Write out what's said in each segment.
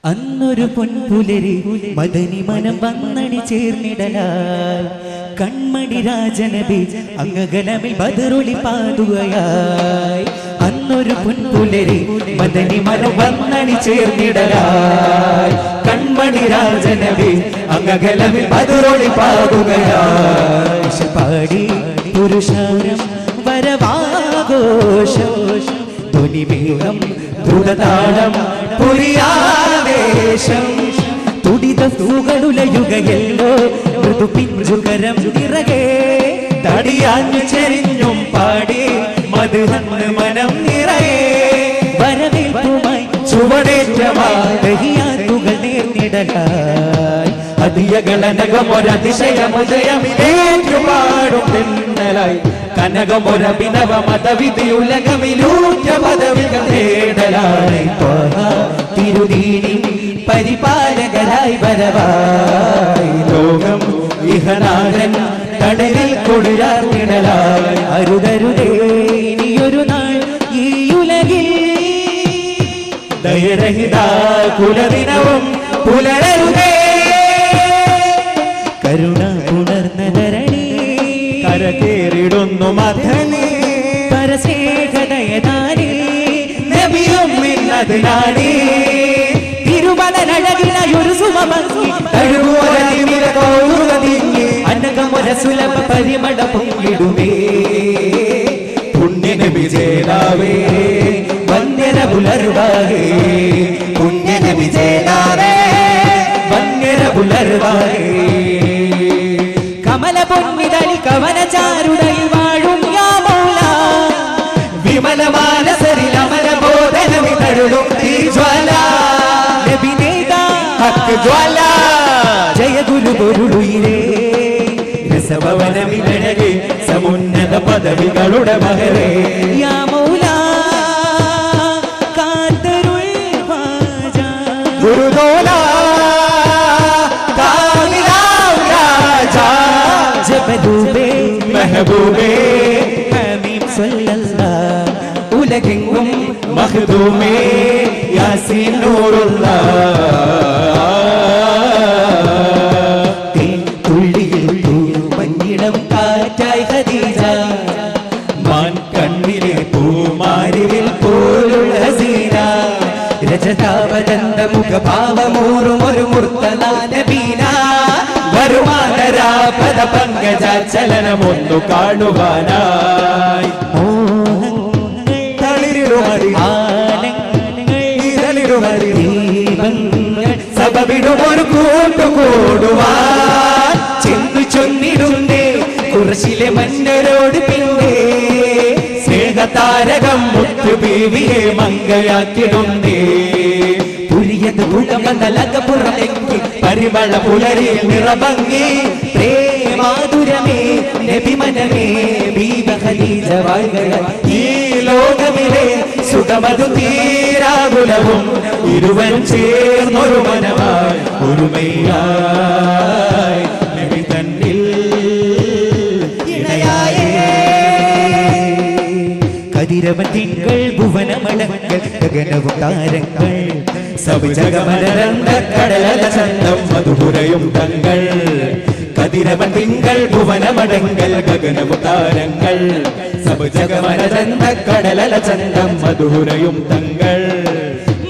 അന്നൊരു പൊൻപുലരി മദനി മനം വന്നണി ചേർന്നിടലായി കൺമണി രാജനബി അങ്ങകലമിൽ ബദറൊളി പാടുകയായി. അന്നൊരു പൊൻപുലരി മദനി മനം വന്നണി ചേർന്നിടലായി കൺമണി രാജനബി അങ്ങകലമിൽ ബദറൊളി പാടുകയായി. പാടി പുരുഷാരം വരവാഘോഷം ധ്വനിമേളം ദ്രുതതാളം പുരിയാവേശം തുടിത തൂകളുലയുകയല്ലോ മൃദു പിഞ്ചുകരം നിറകെ തടിയാഞ്ഞു ചെരിഞ്ഞും പാടി മധുഹന്ന് മനം നിറയെ വരവേൽപ്പുമായി ചുവടേറ്റമാകുകൾ നേർന്നിടലായി അതിയകളനകമൊരതിശയമുദയമിലേറ്റുപാടും തെന്നലായി കനകമൊരഭിനവ മതവിധിയുലകമിലൂറ്റ പദവികൾ നേടലായി തിരുനീനി പരിപാലകരായി വരവായി ലോകം ഇഹനാഥൻ കടലിൽ കൊടുരാർന്നിടലായി അരുതരുതേ ഇനിയൊരു നാൾ ഈ ഉലകിൽ ദയരഹിത കുലദിനവും പുലരരുതേ കരുണ പുണർന്ന ധരണി കരകേറിടുന്നു മഥനി പരസ്നേഹദയദാനി നബിയും മിന്നതിനാടി തിരുമലനഴകിലയൊരു സുമഭംഗി അന്നകമൊര സുലഭ പരിമള പൊങ്ങിടുമേ പുണ്യന വിജയനാവേ വന്യന പുലർവാഹേ പുണ്യന വിജയനാവേ വന്യന പുലർവാഹേ കമല പൊന്മിതളി കവന ചാരുടയിൽ വാഴും യാ മൗല വിമല മാനസരിൽ അമര ബോധനമിതഴും തീജ്വാല ജ്വാല ജയ ഗുരു പൊരുളുയിരേ രസഭവനമിലഴകെ സമുന്നത പദവികളുടെ മഹരേ യാ മൗല കാതരുൾ ഖ്വാജ ഗുരുദോല കാമിലാവ് രാജ ജബദൂബേ മെഹബൂബേ ഹബീബ് സല്ലല്ലാഹ് ഉലകെങ്ങും മഖ്ദൂമേ യാസീൻ നൂറുല്ലാഹ് രജതാവതന്ത മുഖഭാവമൂറും ഒരു മുർത്തലാനബീന വരുമാനരാ പദ പങ്കജ ചലനമൊന്നു കാണുവാനായി സബവിടുമൊരു കൂട്ടുകൂടുവാൻ ചെന്നു ചൊന്നിടുന്നേ കുറശിലെ മന്നരോട് പിന്നെ സ്നേഹതാരകം മുത്തു ബീവിയെ മങ്കയാക്കിടുന്നേ പുരിയത് പുഴമലകപ്പുറമെങ്കിൽ പരിമള പുലരിൽ നിറഭംഗി പ്രേമാതുരമേ നബിമനമേ ബീവ ഖദീജ വാഴ്കയ ഈ ലോകമിലെ സുഖമതു തീരാകുലവും ഇരുവരും ചേർന്നൊരു മനമായി ഒരുമയായി നബി തന്നിൽ കതിരവൻ തിങ്കൾ ഭുവനമടങ്ങൾ ഗഗനവും താരങ്ങൾ സവിജഗമനരണ്ട കടലല ചന്തം മധുപുരയും തങ്ങൾ കതിരവൻ തിങ്കൾ ഭുവനമടങ്ങൾ ഗഗനവും താരങ്ങൾ സവിജഗമനരണ്ട കടലല ചന്തം മധുപുരയും തങ്ങൾ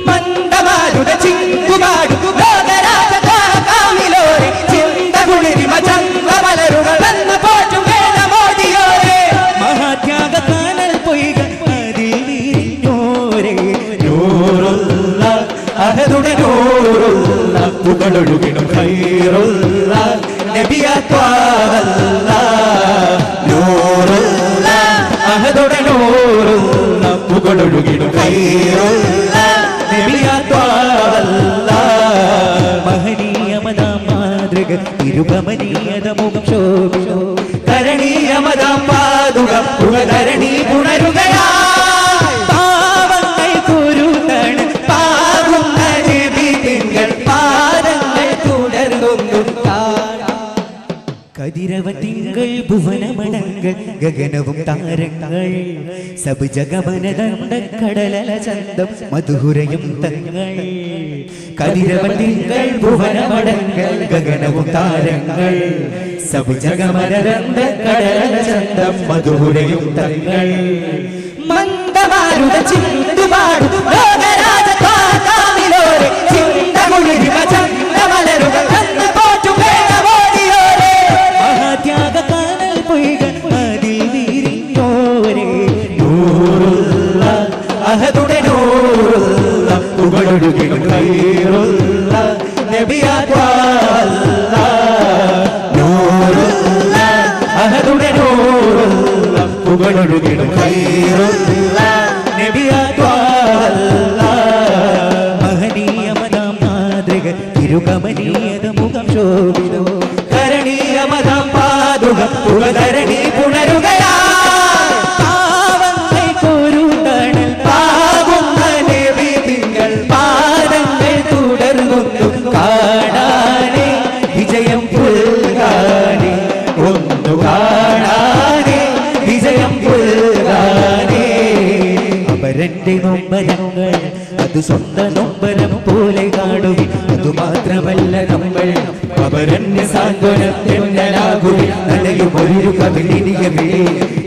മന്ദമാരുട ചിങ്കുമാടു ലോകരാജ കാമിലോരെ ചിന്തകുളിരിമ ചന്ദ മലരുകൾ വന്ന പോറ്റും വേദമോടിയോരെ മഹാത്യാഗ കാനൽ പൊയ്ക അതിൽ വീരിഞ്ഞോരെ നൂറുള്ള അഹദുടെ നൂറുള്ള പുകളൊഴുകിടും ഖൈറുള്ള നബിയ ത്വാഹല്ല നൂറുള്ള അഹദുടെ നൂറുള്ള പുകളൊഴുകിടും ഖൈറുള്ള നബിയ ത്വാഹല്ല മഹനീയമതാം മാതൃക തിരുപമനീയത മുഖം ശോഭിതോ കരണീയമതാം പാതുക പുകധരണി പുണരുകയായി പാവങ്ങൾ കുരുതണ് പാകുന്ന നബി തിങ്കൾ പാദങ്ങൾ തുടർന്നു കതിരവ തിങ്കൾ ഭുവനമടങ്ങൾ മണങ്ങൾ ഗഗനവും താരങ്ങൾ സബ് ജഗമനദണ്ഡ കടലല ചന്തം മധുരയും തങ്ങൾ കതിരവൻ തിങ്കൾ ഭുവനമടങ്ങൾ ഗഗനവും താരങ്ങൾ സബ് ജഗമനദണ്ഡ കടലല ചന്തം മധുരയും തങ്ങൾ മന്ദമാരുത ചിന്തുപാടും ലോകരാജ കാമിലോരെ ചിന്തകുളിരിമ ചന്ദമലരുകൾ അന്ന് പോറ്റുപേടോടിയോരെ മഹാത്യാഗ കാനൽ പൊയ്കൾ അതിൽ വീരിഞ്ഞോരെ നൂറുള്ള അഹദുടെ നൂറുള്ള പുകഴൊഴുകിടും ഖൈറുള്ള നബിയാത്വാല്ല നൂറുള്ള അഹദുടെ നൂറുള്ള പുകഴൊഴുകിടും ഖൈറുള്ള നബിയാത്വാല്ല മഹനീയമതാം മാതൃക തിരുകമനീയത മുഖം ശോഭിതോ കരണീയമതാം പാതുക പുകധരണി പുണരുകയാ പാവങ്ങൾ കോരുതണൽ പാകുന്ന നബി തിങ്കൾ പാദങ്ങൾ തുടർന്നു കാണാനേ വിജയം പുൽകാനേ ഒന്നു കാണാനേ വിജയം പുൽകാനേ അവരന്റെ നൊമ്പരങ്ങൾ അത് സ്വന്തം നൊമ്പരം പോലെ കാണുക അതുമാത്രമല്ല നമ്മൾ അവരന്റെ സാന്ത്വനത്തിനാകുക നനയും ഒരു കവിളിനിയവേ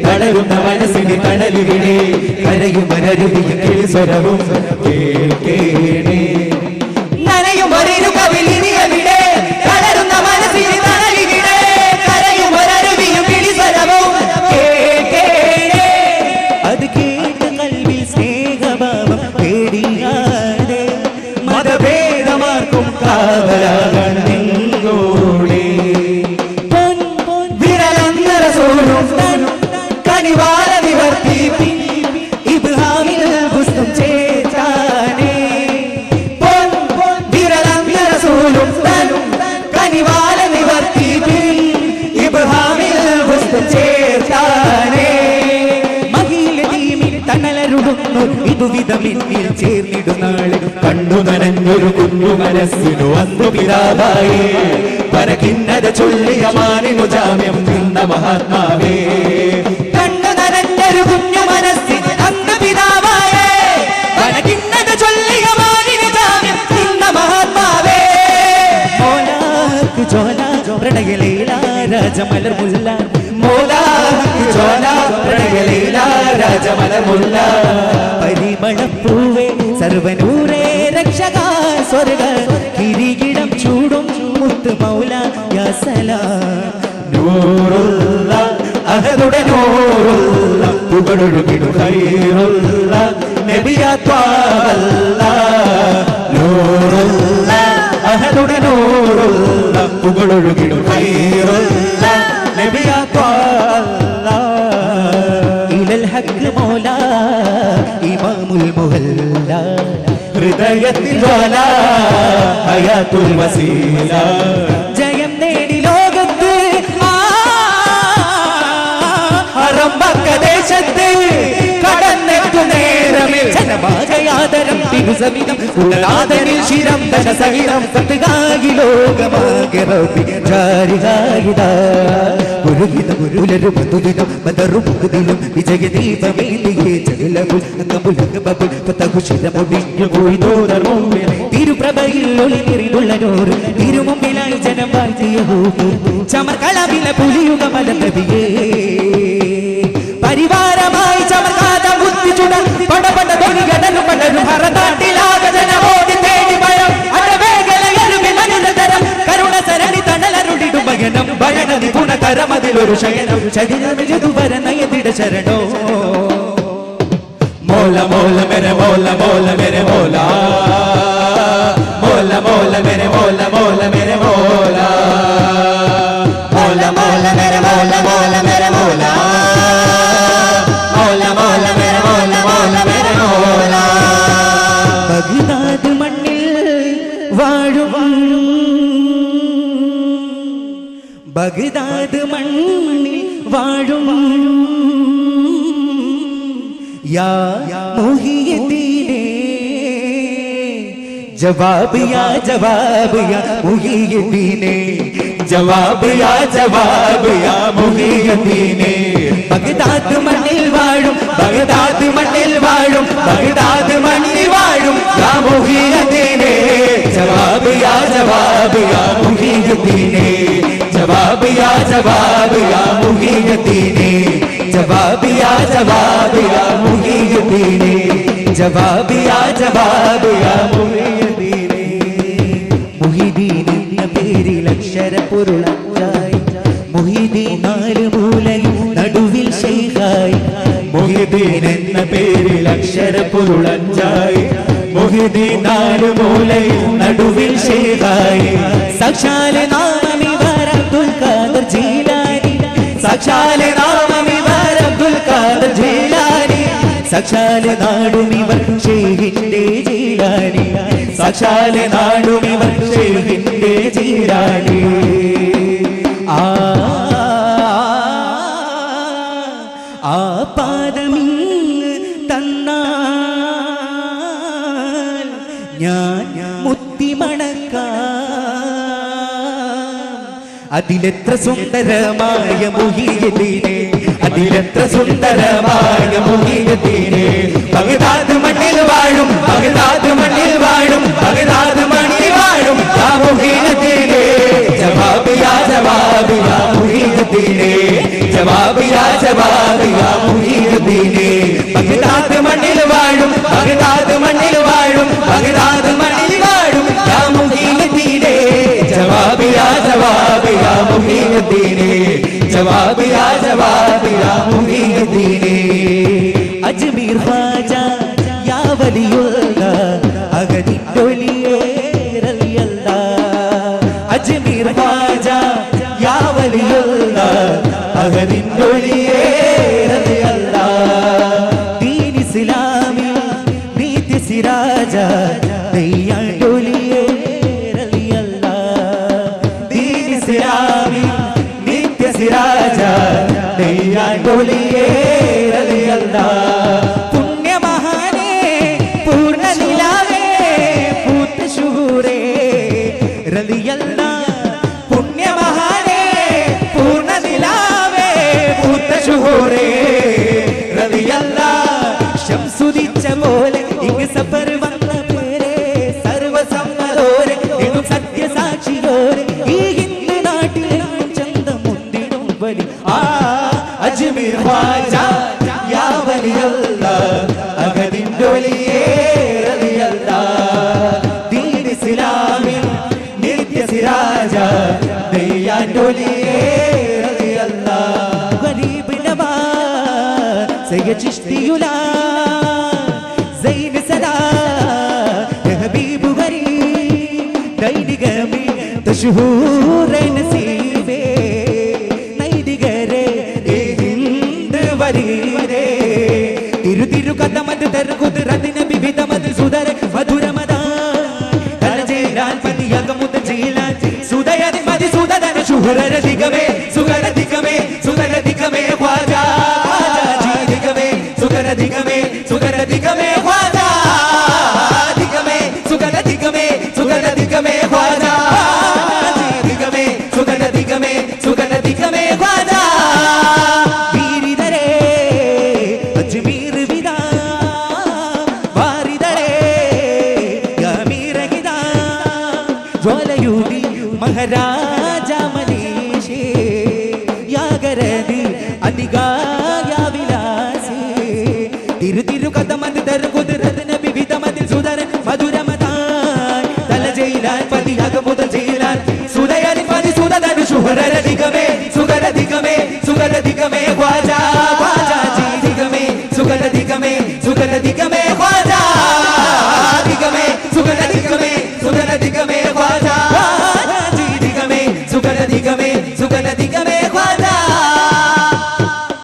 തളരുന്ന മനസ്സിന് തണലുകളെ കരയും മനരുവിയും കിളിസ്വരവും കേൾക്കേണേ നനയും ഒരു കവിളിനിയവിടെ തളരുന്ന മനസ്സിന് തണലുകളെ കരയും മനരുവിയും കിളിസ്വരവും കേൾക്കേണേ അത് കേട്ട് കൽവിൽ സ്നേഹഭാവം പേടിയാതെ മതഭേദമാർക്കും കാവലാകണോളേ വിരലന്നര സോനും കനിവാല നിവർത്തി ഇബ്ഹാമിൽ പുസ്തം ചേർത്താനേ വിരലന്നര സോനും കനിവാല നിവർത്തി ഇബ്ഹാമിൽ പുസ്തം ചേർത്താനേ തണലരുടുന്നു ഇതുവിധമിന്നിൽ ചേർന്നിടുന്നാള് കണ്ണു നനഞ്ഞൊരു കുഞ്ഞു മനസ്സിനു അന്നു പിതാവായേ പരകിന്നത ചൊല്ലിയ മാനിനു ജാമ്യം നിന്ന മഹാത്മാവേ കണ്ണു നനഞ്ഞൊരു കുഞ്ഞു മനസ്സിന് അന്നു പിതാവായേ പരകിന്നത ചൊല്ലിയ മാനിനു ജാമ്യം നിന്ന മഹാത്മാവേ മോലാക്ക് ജോല പ്രണയലീല രാജമലർമുല്ല മോലാക്ക് ജോല പ്രണയലീല രാജമലർമുല്ല പരിമളപ്പൂവേ സർവനൂരേ രക്ഷക സ്വർഗ കിരീടം ചൂടും മുത്ത് മൗല യാ സലാം നൂറുള്ള അഹദുടെ നൂറുള്ള പുകഴൊഴുകിടും ഖൈറുള്ള നബിയാത്വാല്ല നൂറുള്ള അഹദുടെ നൂറുള്ള പുകഴൊഴുകിടും ഖൈറുള്ള നബിയാത്വാല്ല ഇലൽ ഹഖ് മൗല ഇമാമുൽ മുഹല്ല ഹൃദയത്തിൽ ജ്വാല ഹയാത്തുൽ വസീല ജയം നേടി ലോകത്ത് ഹറംബക്കദേശത്ത് കടന്നെത്തു നേരമേ ജനമാകയാദരം തിരുസവിധം ഉള്ളാദരിൽ ശിരം ധനസഹിതം സത്തുകായി ലോകമാകെ റബ്ബി ജാരികായിദ പുരുഹിതം പുരുലരു മധുദിനം മദറു മുഖദിലും വിജയദീപമേന്തിയേ ജലബുൽ അങ്കമുലകബുൽ ഫതഹുശിലമുടിഞ്ഞു പോയി തോന്നറുമേ തിരുപ്രഭയിൽ ഒളിനിറിനുള്ള നൂറ് തിരുമുമ്പിലായി ജനം വാഴ്ത്തിയ ചമർകളവിലെ പുലിയുഗ മലനബിയേ പരിവാരമായി ചമർകാത ബുദ്ധിച്ചുടൻ പടപട തൊഴികടലും പടരും ഹറനാട്ടിലാക ജനമോടി തേടി ഭയം അടവേഗലയരുമി മനുതരം കരുണ സരണി തണലരുടിടും ഭയനം ഭയനതി പുണകരമതിലൊരു ശയനം ശരീരമിതുവര നയതിട ശരണോ മോല മോല മെരെ മോല മോല മെരെ മോല മോല മോല മെരെ മോല മോല മെരെ മോല മോല മോല മെരെ മോല മോല മെരെ മോല മോല മോല മെരെ മോല മോല മെരെ മോല ബഗ്ദാദ് മണ്ണിൽ വാഴും ബഗ്ദാദ് മണ്ണിൽ വാഴും യാ മുഹിയദ്ദീനേ जवाब या मुहियद्दीने जवाब या मुहियद्दीने ബഗ്ദാദ് മണ്ണിൽ വാഴും ബഗ്ദാദ് മണ്ണിൽ വാഴും ബഗ്ദാദ് മണ്ണിൽ വാഴും യാ മുഹിയദ്ദീനേ ജവാബ് യാ മുഹിയദ്ദീനേ ജവാബ് യാ മുഹിയദ്ദീനേ ജവാബ് യാ മുഹിയദ്ദീനേ ജവാബ് യാ മുഹിയദ്ദീനേ മുഹിദ്ദീൻ എന്ന പേരിൽ അക്ഷരപ്പൊരുളായി മുഹിദ്ദീൻ നാല് മൂലയിൽ നടുവിൽ ശൈഖായി മുഹിദ്ദീൻ എന്ന പേരിൽ അക്ഷരപ്പൊരുളായി മുഹിദ്ദീൻ നാല് മൂലയിൽ നടുവിൽ ശൈഖായി സാക്ഷാൽ നാമം ഇവർ അബ്ദുൽ ഖാദർ ജീലാനി സാക്ഷാൽ നാമം ഇവർ അബ്ദുൽ ഖാദർ ജീലാനി സാക്ഷാൽ നാടും ഇവർ ശൈഖിന്റെ ജീലാനി സാക്ഷാൽ നാടും ഇവർ ശൈഖിന്റെ ജീലാനി ആ പാദമിങ് തന്നാൽ ഞാൻ മുത്തിമണക്കാം അതിലെത്ര സുന്ദരമായ മുഹിയദ്ദീനേ അതിലെത്ര സുന്ദരമായ മുഹിയദ്ദീനേ ബഗ്ദാദ് മണ്ണിൽ വാഴും ബഗ്ദാദ് മണ്ണിൽ വാഴും ബഗ്ദാദ് മണ്ണിൽ വാഴും യാ മുഹിയദ്ദീനേ ജവാബ് യാ മുഹിയദ്ദീനേ ജവാബ് യാ മുഹിയദ്ദീനേ ബഗ്ദാദ് മണ്ണിൽ വാഴും ബഗ്ദാദ് മണ്ണിൽ വാഴും ബഗ്ദാദ് മണ്ണിൽ വാഴും യാ മുഹിയദ്ദീനേ ജവാബ് യാ മുഹിയദ്ദീനേ ജവാബ് യാ മുഹിയദ്ദീനേ അജ്മീർ ഖ്വാജ യാ വലിയുല്ലാ അഗതിയൊലിയേ റളിയല്ലാ അജ്മീർ ഖ്വാജ യാ വലിയുല്ലാ അഗതിയൊലിയേ റളിയല്ലാ ദീൻ ഇസ്ലാമിൽ നീതി സിരാജ ദയ്യാണ്ടൊലിയേ റളിയല്ലാ ദീൻ ഇസ്ലാമിൽ നിത്യ സിരാജ ദയ്യാണ്ടൊലിയേ റളിയല്ലാ പുണ്യമഹാനേ പൂർണ്ണ നിലാവേ പൂത്ത ശുഹൂരേ റളിയല്ലാ പുണ്യമഹാനേ പൂർണ്ണ നിലാവേ പൂത്ത ശുഹൂരേ റളിയല്ലാ ശംസുദിച്ച പോലെ ഇങ്ങ് സഫർ വന്ന പേരെ സർവസമ്മതോരെ എന്നും സത്യസാക്ഷിയോരെ ഈ ഹിന്ദു നാട്ടിൽ ചന്തമുണ്ടിടും വലി അജ്മീർ ഖ്വാജ യാ വലിയല്ലാ അഗതിയൊലിയേ റളിയല്ലാ ദീൻ ഇസ്ലാമിൽ നിത്യ സിരാജ ദയ്യാണ്ടൊലിയേ റളിയല്ലാ ഗരീബ് നവാസ് സയ്യിദ് ചിശ്തിയുലാ സൈൻ സദാ ഹബീബ് ഗരീബ് ദൈനികമേ തശഹൂർ നസീബേ നൈദികരേ ഹിന്ദ് വരീരേ തിരു തിരു കദമത് ദർകുദ്റത് നബി വിദമത് സുദര മധുരമദാ തലജേലാൻ പതിയകമുദ ജീലാൻ സുദയതി മതി സുദദന ശുഹ്റര ദിഗമേ സുഗര ദിഗമേ സുഗര ദിഗമേ ഖ്വാജാ ജി ദിഗമേ സുഗര ദിഗമേ സുഗര ദിഗമേ ഖ്വാജാ ദിഗമേ സുഗര ദിഗമേ സുഗര ദിഗമേ ഖ്വാജാ ജി ദിഗമേ സുഗര ദിഗമേ സുഗര ദിഗമേ ഖ്വാജാ വീരിദരേ അജ്മീർ വിദാ വാരിദരേ യമീരഹിദാ ജ്വാലയൂതി മഹാരാജ മനീഷേ യാഗരതി അതിഗായ വിലാസേ തിരു തിരു കദമത് ദർകുദ്റത് നബി വിദമതിൽ സുദര മധുരമതാൻ തലജയിലാൻ പതിയകമുദ ജയിലാൻ സുദയരി പതി സുദദന ശുഹ്റര ദിഗമേ